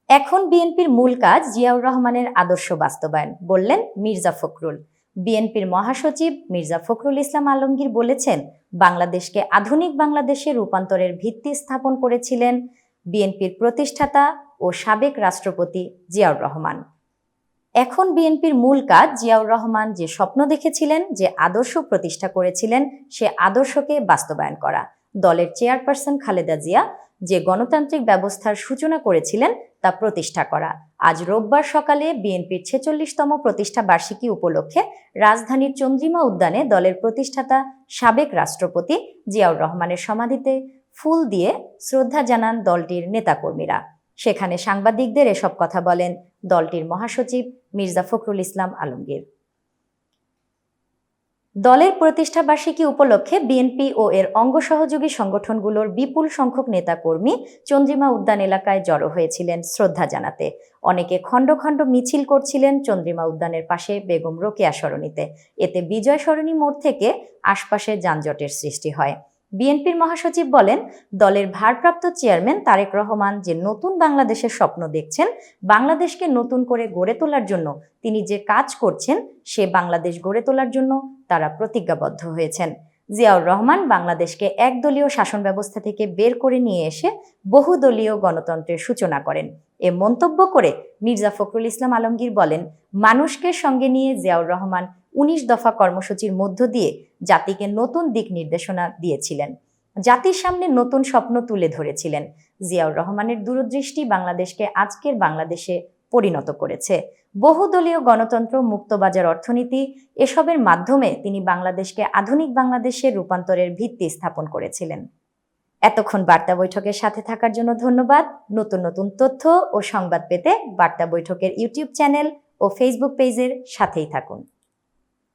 এখন বিএনপির মূল কাজ জিয়াউর রহমানের আদর্শ বাস্তবায়ন, বললেন মির্জা ফখরুল। বিএনপির মহাসচিব মির্জা ফখরুল ইসলাম আলমগীর বলেছেন, বাংলাদেশকে আধুনিক বাংলাদেশে রূপান্তরের ভিত্তি স্থাপন করেছিলেন বিএনপির প্রতিষ্ঠাতা ও সাবেক রাষ্ট্রপতি জিয়াউর রহমান। এখন বিএনপির মূল কাজ জিয়াউর রহমান যে স্বপ্ন দেখেছিলেন, যে আদর্শ প্রতিষ্ঠা করেছিলেন, সে আদর্শকে বাস্তবায়ন করা। দলের চেয়ারপারসন খালেদা জিয়া যে গণতান্ত্রিক ব্যবস্থার সূচনা করেছিলেন তা প্রতিষ্ঠা করা। আজ রোববার সকালে বিএনপির 46তম প্রতিষ্ঠা বার্ষিকী উপলক্ষে রাজধানীর চন্দ্রিমা উদ্যানে দলের প্রতিষ্ঠাতা সাবেক রাষ্ট্রপতি জিয়াউর রহমানের সমাধিতে ফুল দিয়ে শ্রদ্ধা জানান দলটির নেতাকর্মীরা। সেখানে সাংবাদিকদের এসব কথা বলেন দলটির মহাসচিব মির্জা ফখরুল ইসলাম আলমগীর। দলের প্রতিষ্ঠা বার্ষিকী উপলক্ষে বিএনপি ও এর অঙ্গ সহযোগী সংগঠনগুলোর বিপুল সংখ্যক নেতাকর্মী চন্দ্রিমা উদ্যান এলাকায় জড়ো হয়েছিলেন শ্রদ্ধা জানাতে। অনেকে খণ্ড খণ্ড মিছিল করছিলেন চন্দ্রিমা উদ্যানের পাশে বেগম রোকেয়া সরণিতে। এতে বিজয় সরণি মোড় থেকে আশপাশে যানজটের সৃষ্টি হয়। বিএনপির মহাসচিব বলেন, দলের ভারপ্রাপ্ত চেয়ারম্যান তারেক রহমান যে নতুন বাংলাদেশের স্বপ্ন দেখছেন, বাংলাদেশকে নতুন করে গড়ে তোলার জন্য তিনি যে কাজ করছেন, সে বাংলাদেশ গড়ে তোলার জন্য তারা প্রতিজ্ঞাবদ্ধ হয়েছেন। জিয়াউর রহমান বাংলাদেশকে একদলীয় শাসন ব্যবস্থা থেকে বের করে নিয়ে এসে বহুদলীয় গণতন্ত্রের সূচনা করেন। এ মন্তব্য করে মির্জা ফখরুল ইসলাম আলমগীর বলেন, মানুষকে সঙ্গে নিয়ে জিয়াউর রহমান 19 দফা কর্মসূচির মধ্য দিয়ে জাতিকে নতুন দিক নির্দেশনা দিয়েছিলেন, জাতির সামনে নতুন স্বপ্ন তুলে ধরেছিলেন। জিয়াউর রহমানের দূরদৃষ্টি বাংলাদেশকে আজকের বাংলাদেশে পরিণত করেছে। বহুদলীয় গণতন্ত্র, মুক্তবাজার অর্থনীতি, এসবের মাধ্যমে তিনি বাংলাদেশকে আধুনিক বাংলাদেশের রূপান্তরের ভিত্তি স্থাপন করেছিলেন। এতক্ষণ বার্তা বৈঠকের সাথে থাকার জন্য ধন্যবাদ। নতুন নতুন তথ্য ও সংবাদ পেতে বার্তা বৈঠকের ইউটিউব চ্যানেল ও ফেসবুক পেজের সাথেই থাকুন।